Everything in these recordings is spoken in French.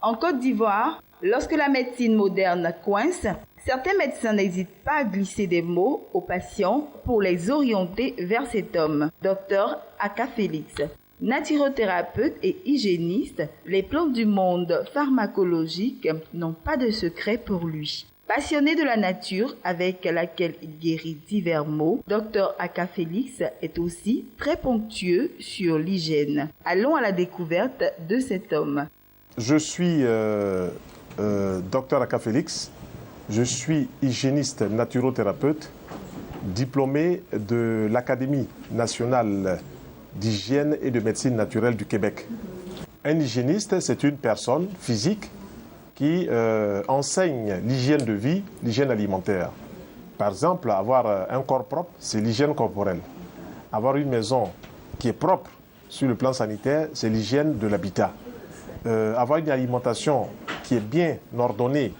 En Côte d'Ivoire, lorsque la médecine moderne coince, certains médecins n'hésitent pas à glisser des mots aux patients pour les orienter vers cet homme, Dr Aka Félix. Naturothérapeute et hygiéniste, les plantes du monde pharmacologique n'ont pas de secret pour lui. Passionné de la nature avec laquelle il guérit divers maux, Dr Aka Félix est aussi très ponctueux sur l'hygiène. Allons à la découverte de cet homme. Je suis Dr Aka Félix, je suis hygiéniste naturothérapeute, diplômé de l'Académie nationale d'hygiène et de médecine naturelle du Québec. Un hygiéniste, c'est une personne physique qui enseigne l'hygiène de vie, l'hygiène alimentaire. Par exemple, avoir un corps propre, c'est l'hygiène corporelle. Avoir une maison qui est propre sur le plan sanitaire, c'est l'hygiène de l'habitat. Avoir une alimentation qui est bien ordonnée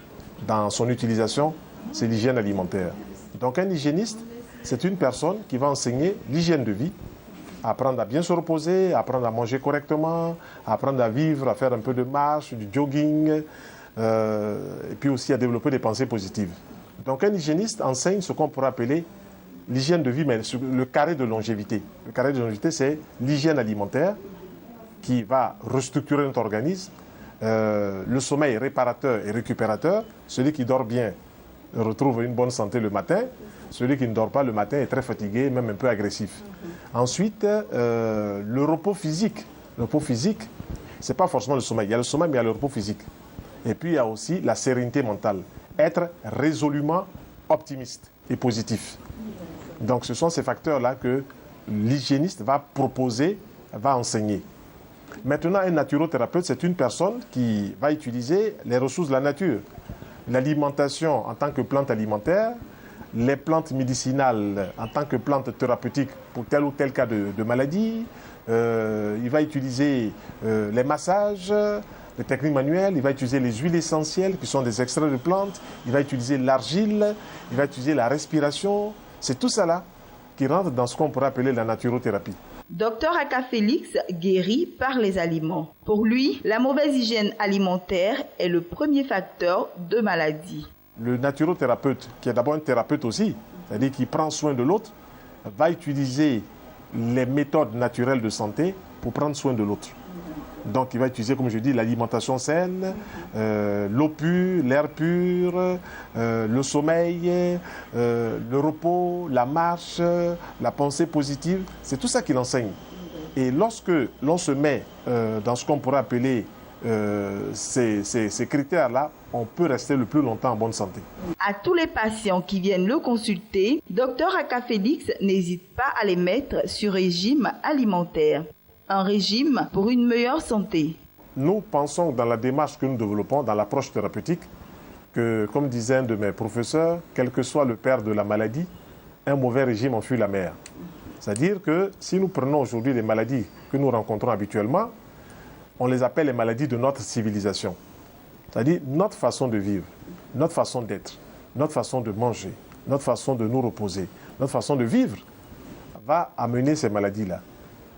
dans son utilisation, c'est l'hygiène alimentaire. Donc un hygiéniste, c'est une personne qui va enseigner l'hygiène de vie, apprendre à bien se reposer, apprendre à manger correctement, apprendre à vivre, à faire un peu de marche, du jogging, et puis aussi à développer des pensées positives. Donc un hygiéniste enseigne ce qu'on pourrait appeler l'hygiène de vie, mais le carré de longévité. Le carré de longévité, c'est l'hygiène alimentaire qui va restructurer notre organisme, le sommeil réparateur et récupérateur. Celui qui dort bien retrouve une bonne santé le matin. Celui qui ne dort pas le matin est très fatigué, même un peu agressif. Ensuite, le repos physique. Le repos physique, ce n'est pas forcément le sommeil. Il y a le sommeil, mais il y a le repos physique. Et puis, il y a aussi la sérénité mentale. Être résolument optimiste et positif. Donc, ce sont ces facteurs-là que l'hygiéniste va proposer, va enseigner. Maintenant, un naturothérapeute, c'est une personne qui va utiliser les ressources de la nature. L'alimentation en tant que plante alimentaire, les plantes médicinales en tant que plantes thérapeutiques pour tel ou tel cas de maladie. Il va utiliser les massages, les techniques manuelles, il va utiliser les huiles essentielles qui sont des extraits de plantes, il va utiliser l'argile, il va utiliser la respiration. C'est tout ça là qui rentre dans ce qu'on pourrait appeler la naturothérapie. Dr Aka Félix guérit par les aliments. Pour lui, la mauvaise hygiène alimentaire est le premier facteur de maladie. Le naturothérapeute, qui est d'abord un thérapeute aussi, c'est-à-dire qui prend soin de l'autre, va utiliser les méthodes naturelles de santé pour prendre soin de l'autre. Donc il va utiliser, comme je dis, l'alimentation saine, l'eau pure, l'air pur, le sommeil, le repos, la marche, la pensée positive. C'est tout ça qu'il enseigne. Et lorsque l'on se met dans ce qu'on pourrait appeler ces critères-là, on peut rester le plus longtemps en bonne santé. À tous les patients qui viennent le consulter, Dr Aka Félix n'hésite pas à les mettre sur régime alimentaire. Un régime pour une meilleure santé. Nous pensons dans la démarche que nous développons, dans l'approche thérapeutique, que, comme disait un de mes professeurs, quel que soit le père de la maladie, un mauvais régime en fuit la mère. C'est-à-dire que si nous prenons aujourd'hui les maladies que nous rencontrons habituellement, on les appelle les maladies de notre civilisation. C'est-à-dire notre façon de vivre, notre façon d'être, notre façon de manger, notre façon de nous reposer, notre façon de vivre va amener ces maladies-là.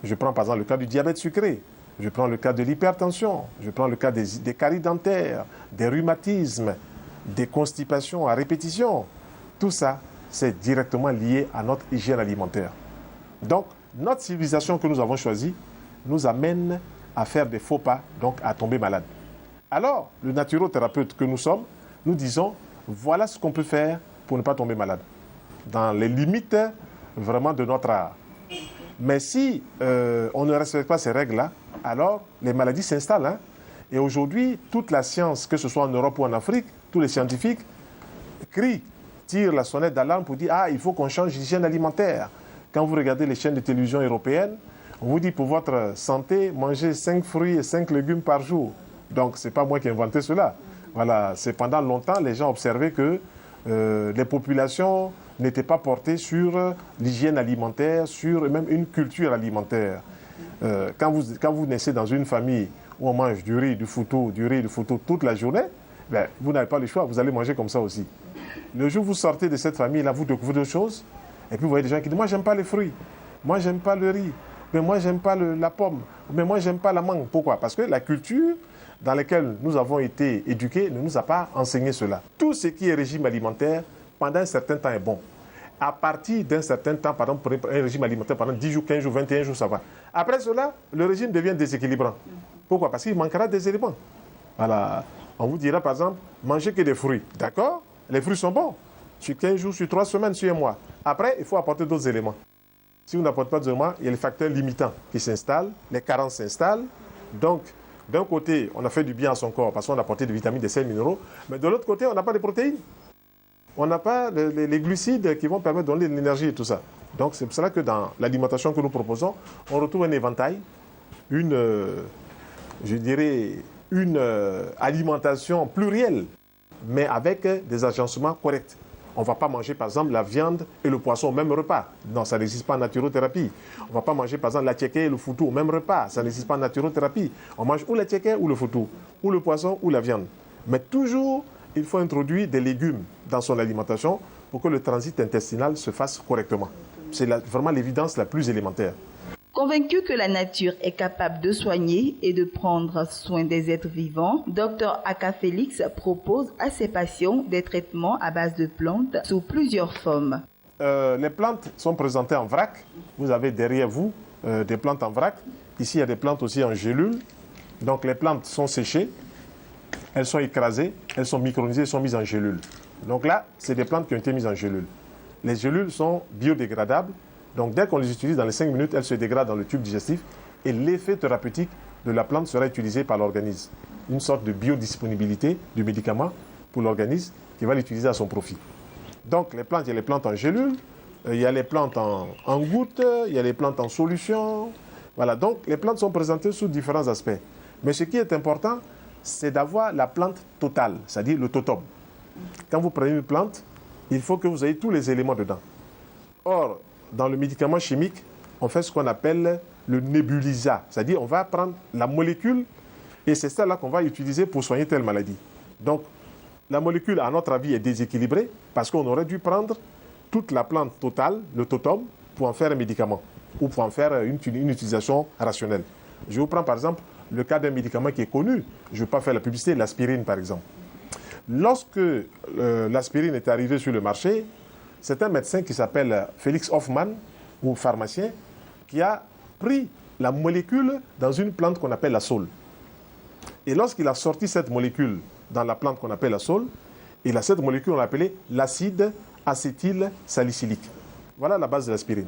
Je prends par exemple le cas du diabète sucré, je prends le cas de l'hypertension, je prends le cas des caries dentaires, des rhumatismes, des constipations à répétition. Tout ça, c'est directement lié à notre hygiène alimentaire. Donc, notre civilisation que nous avons choisie nous amène à faire des faux pas, donc à tomber malade. Alors, le naturothérapeute que nous sommes, nous disons, voilà ce qu'on peut faire pour ne pas tomber malade, dans les limites vraiment de notre art. Mais si on ne respecte pas ces règles-là, alors les maladies s'installent. Hein? Et aujourd'hui, toute la science, que ce soit en Europe ou en Afrique, tous les scientifiques crient, tirent la sonnette d'alarme pour dire « Ah, il faut qu'on change l'hygiène alimentaire ». Quand vous regardez les chaînes de télévision européennes, on vous dit pour votre santé, mangez 5 fruits et 5 légumes par jour. Donc, ce n'est pas moi qui ai inventé cela. Voilà, c'est pendant longtemps, les gens observaient que les populations n'étaient pas portées sur l'hygiène alimentaire, sur même une culture alimentaire. Quand vous naissez dans une famille où on mange du riz, du foutou toute la journée, ben, vous n'avez pas le choix, vous allez manger comme ça aussi. Le jour où vous sortez de cette famille-là, vous découvrez d'autres choses, et puis vous voyez des gens qui disent « Moi, j'aime pas les fruits, moi, j'aime pas le riz, mais moi, j'aime pas la pomme, mais moi, j'aime pas la mangue. » Pourquoi? Parce que la culture dans lesquelles nous avons été éduqués ne nous a pas enseigné cela. Tout ce qui est régime alimentaire, pendant un certain temps est bon. À partir d'un certain temps, par exemple, un régime alimentaire pendant 10 jours, 15 jours, 21 jours, ça va. Après cela, le régime devient déséquilibrant. Pourquoi? Parce qu'il manquera des éléments. Voilà. On vous dira, par exemple, mangez que des fruits. D'accord? Les fruits sont bons. Sur 15 jours, sur 3 semaines, sur un mois. Après, il faut apporter d'autres éléments. Si vous n'apportez pas d'éléments, il y a les facteurs limitants qui s'installent, les carences s'installent. Donc, d'un côté, on a fait du bien à son corps parce qu'on a apporté des vitamines, des sels minéraux, mais de l'autre côté, on n'a pas de protéines. On n'a pas les glucides qui vont permettre de donner de l'énergie et tout ça. Donc, c'est pour cela que dans l'alimentation que nous proposons, on retrouve un éventail, une alimentation plurielle, mais avec des agencements corrects. On ne va pas manger, par exemple, la viande et le poisson au même repas. Non, ça n'existe pas en naturothérapie. On ne va pas manger, par exemple, la tchéké et le foutou au même repas. Ça n'existe pas en naturothérapie. On mange ou la tchéké ou le foutou, ou le poisson ou la viande. Mais toujours, il faut introduire des légumes dans son alimentation pour que le transit intestinal se fasse correctement. C'est vraiment l'évidence la plus élémentaire. Convaincu que la nature est capable de soigner et de prendre soin des êtres vivants, Dr Aka Félix propose à ses patients des traitements à base de plantes sous plusieurs formes. Les plantes sont présentées en vrac. Vous avez derrière vous des plantes en vrac. Ici, il y a des plantes aussi en gélules. Donc les plantes sont séchées, elles sont écrasées, elles sont micronisées, elles sont mises en gélules. Donc là, c'est des plantes qui ont été mises en gélules. Les gélules sont biodégradables. Donc dès qu'on les utilise, dans les 5 minutes, elles se dégradent dans le tube digestif et l'effet thérapeutique de la plante sera utilisé par l'organisme. Une sorte de biodisponibilité du médicament pour l'organisme qui va l'utiliser à son profit. Donc les plantes, il y a les plantes en gélules, il y a les plantes en gouttes, il y a les plantes en solution. Voilà, donc les plantes sont présentées sous différents aspects. Mais ce qui est important, c'est d'avoir la plante totale, c'est-à-dire le totum. Quand vous prenez une plante, il faut que vous ayez tous les éléments dedans. Or, dans le médicament chimique, on fait ce qu'on appelle le nébulisa. C'est-à-dire on va prendre la molécule et c'est ça là qu'on va utiliser pour soigner telle maladie. Donc, la molécule, à notre avis, est déséquilibrée parce qu'on aurait dû prendre toute la plante totale, le totum, pour en faire un médicament ou pour en faire une utilisation rationnelle. Je vous prends par exemple le cas d'un médicament qui est connu. Je ne vais pas faire la publicité, l'aspirine par exemple. Lorsque l'aspirine est arrivée sur le marché, c'est un médecin qui s'appelle Félix Hoffmann, ou pharmacien, qui a pris la molécule dans une plante qu'on appelle la saule. Et lorsqu'il a sorti cette molécule dans la plante qu'on appelle la saule, il a cette molécule qu'on a appelée l'acide acétylsalicylique. Voilà la base de l'aspirine.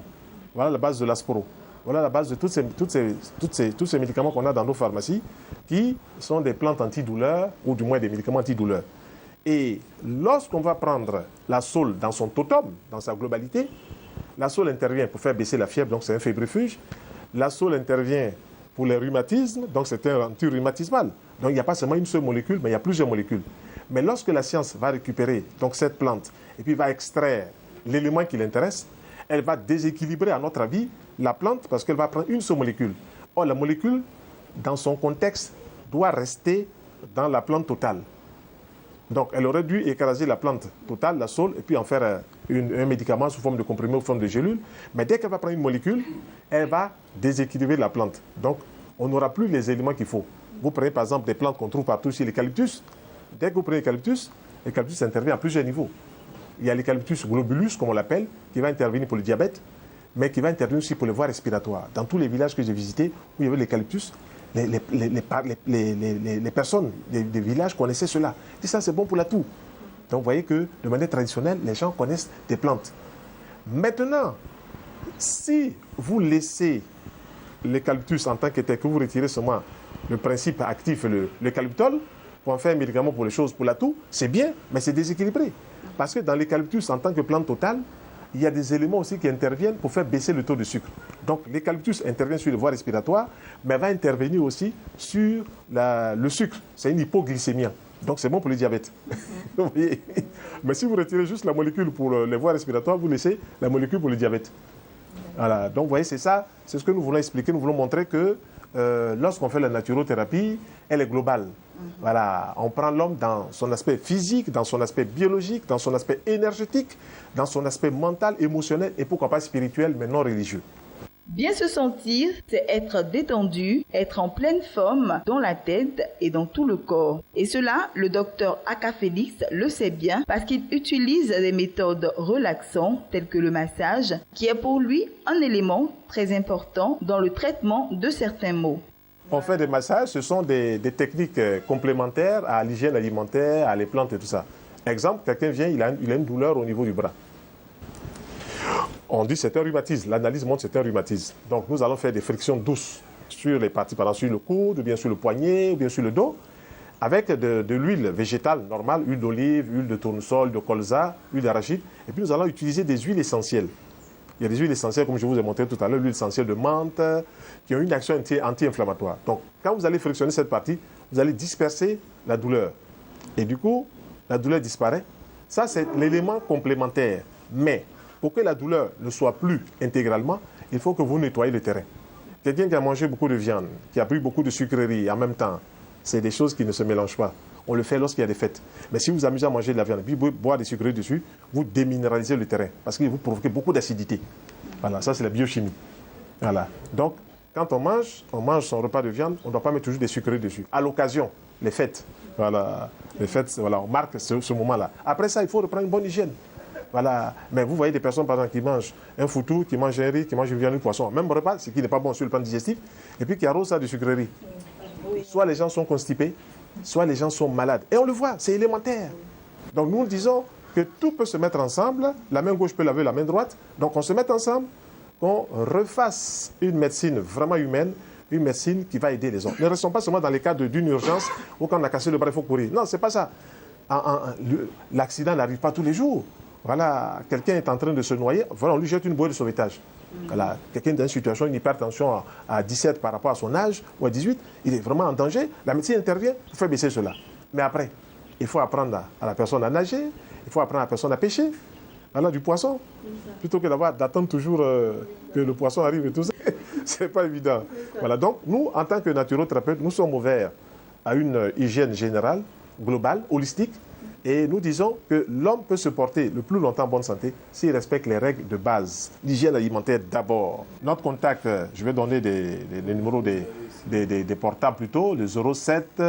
Voilà la base de l'aspro. Voilà la base de tous ces médicaments qu'on a dans nos pharmacies, qui sont des plantes antidouleurs, ou du moins des médicaments antidouleurs. Et lorsqu'on va prendre la saule dans son totum, dans sa globalité, la saule intervient pour faire baisser la fièvre, donc c'est un fébrifuge. La saule intervient pour les rhumatismes, donc c'est un anti-rhumatismal. Donc il n'y a pas seulement une seule molécule, mais il y a plusieurs molécules. Mais lorsque la science va récupérer donc, cette plante et puis va extraire l'élément qui l'intéresse, elle va déséquilibrer, à notre avis, la plante parce qu'elle va prendre une seule molécule. Or, la molécule, dans son contexte, doit rester dans la plante totale. Donc, elle aurait dû écraser la plante totale, la saule, et puis en faire un médicament sous forme de comprimé ou sous forme de gélule. Mais dès qu'elle va prendre une molécule, elle va déséquilibrer la plante. Donc, on n'aura plus les éléments qu'il faut. Vous prenez par exemple des plantes qu'on trouve partout chez l'eucalyptus. Dès que vous prenez l'eucalyptus intervient à plusieurs niveaux. Il y a l'eucalyptus globulus, comme on l'appelle, qui va intervenir pour le diabète, mais qui va intervenir aussi pour les voies respiratoires. Dans tous les villages que j'ai visités, où il y avait l'eucalyptus, les personnes des villages connaissaient cela. Et ça, c'est bon pour la toux. Donc, vous voyez que de manière traditionnelle, les gens connaissent des plantes. Maintenant, si vous laissez l'eucalyptus en tant que tel, que vous retirez seulement le principe actif, l'eucalyptol, pour en faire un médicament pour les choses, pour la toux, c'est bien, mais c'est déséquilibré. Parce que dans l'eucalyptus, en tant que plante totale, il y a des éléments aussi qui interviennent pour faire baisser le taux de sucre. Donc l'eucalyptus intervient sur les voies respiratoires, mais va intervenir aussi sur le sucre. C'est une hypoglycémie. Donc c'est bon pour le diabète. Vous voyez. Mais si vous retirez juste la molécule pour les voies respiratoires, vous laissez la molécule pour le diabète. Voilà. Donc vous voyez, c'est ça, c'est ce que nous voulons expliquer. Nous voulons montrer que lorsqu'on fait la naturothérapie, elle est globale. Voilà, on prend l'homme dans son aspect physique, dans son aspect biologique, dans son aspect énergétique, dans son aspect mental, émotionnel et pourquoi pas spirituel, mais non religieux. Bien se sentir, c'est être détendu, être en pleine forme dans la tête et dans tout le corps. Et cela, le docteur Aka Félix le sait bien parce qu'il utilise des méthodes relaxantes telles que le massage, qui est pour lui un élément très important dans le traitement de certains maux. On fait des massages, ce sont des techniques complémentaires à l'hygiène alimentaire, à les plantes et tout ça. Exemple, quelqu'un vient, il a une douleur au niveau du bras. On dit c'est un rhumatisme, l'analyse montre que c'est un rhumatisme. Donc nous allons faire des frictions douces sur les parties, par exemple sur le coude, ou bien sur le poignet, ou bien sur le dos, avec de l'huile végétale normale, huile d'olive, huile de tournesol, de colza, huile d'arachide. Et puis nous allons utiliser des huiles essentielles. Il y a des huiles essentielles, comme je vous ai montré tout à l'heure, l'huile essentielle de menthe, qui ont une action anti-inflammatoire. Donc quand vous allez frictionner cette partie, vous allez disperser la douleur. Et du coup, la douleur disparaît. Ça, c'est l'élément complémentaire. Mais pour que la douleur ne soit plus intégralement, il faut que vous nettoyez le terrain. Quelqu'un qui a mangé beaucoup de viande, qui a pris beaucoup de sucreries en même temps, c'est des choses qui ne se mélangent pas. On le fait lorsqu'il y a des fêtes. Mais si vous amusez à manger de la viande et puis vous boire des sucreries dessus, vous déminéralisez le terrain parce que vous provoquez beaucoup d'acidité. Voilà, ça c'est la biochimie. Voilà. Donc, quand on mange son repas de viande, on ne doit pas mettre toujours des sucreries dessus. À l'occasion, les fêtes. Voilà, les fêtes, voilà, on marque ce moment-là. Après ça, il faut reprendre une bonne hygiène. Voilà. Mais vous voyez des personnes, par exemple, qui mangent un foutou, qui mangent un riz, qui mangent une viande, un poisson, même repas, ce qui n'est pas bon sur le plan digestif, et puis qui arrose ça de sucreries. Soit les gens sont constipés, soit les gens sont malades. Et on le voit, c'est élémentaire. Donc nous disons que tout peut se mettre ensemble, la main gauche peut laver la main droite, donc on se met ensemble, qu'on refasse une médecine vraiment humaine, une médecine qui va aider les gens. Ne restons pas seulement dans les cas d'une urgence où quand on a cassé le bras, il faut courir. Non, c'est pas ça. L'accident n'arrive pas tous les jours. Voilà, quelqu'un est en train de se noyer, voilà, on lui jette une bouée de sauvetage. Voilà, quelqu'un dans une situation, une hypertension à 17 par rapport à son âge, ou à 18, il est vraiment en danger, la médecine intervient pour faire baisser cela. Mais après, il faut apprendre à la personne à nager, il faut apprendre à la personne à pêcher, voilà, du poisson, plutôt que d'attendre toujours que le poisson arrive et tout ça. C'est pas évident. Voilà, donc nous, en tant que naturothérapeutes, nous sommes ouverts à une hygiène générale, globale, holistique, et nous disons que l'homme peut se porter le plus longtemps en bonne santé s'il respecte les règles de base. L'hygiène alimentaire d'abord. Notre contact, je vais donner les numéros des portables plutôt, le 07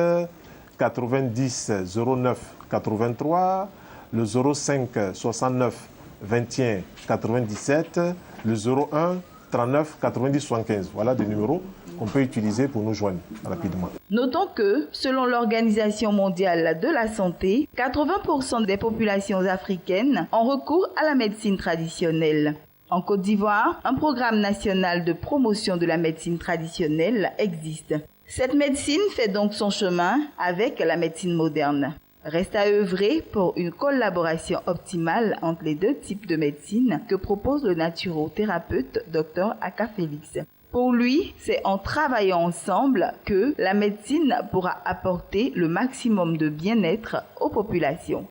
90 09 83, le 05 69 21 97, le 01 39 90 75. Voilà des numéros qu'on peut utiliser pour nous joindre rapidement. Notons que, selon l'Organisation mondiale de la santé, 80% des populations africaines ont recours à la médecine traditionnelle. En Côte d'Ivoire, un programme national de promotion de la médecine traditionnelle existe. Cette médecine fait donc son chemin avec la médecine moderne. Reste à œuvrer pour une collaboration optimale entre les deux types de médecine que propose le naturothérapeute Dr Aka Félix. Pour lui, c'est en travaillant ensemble que la médecine pourra apporter le maximum de bien-être aux populations.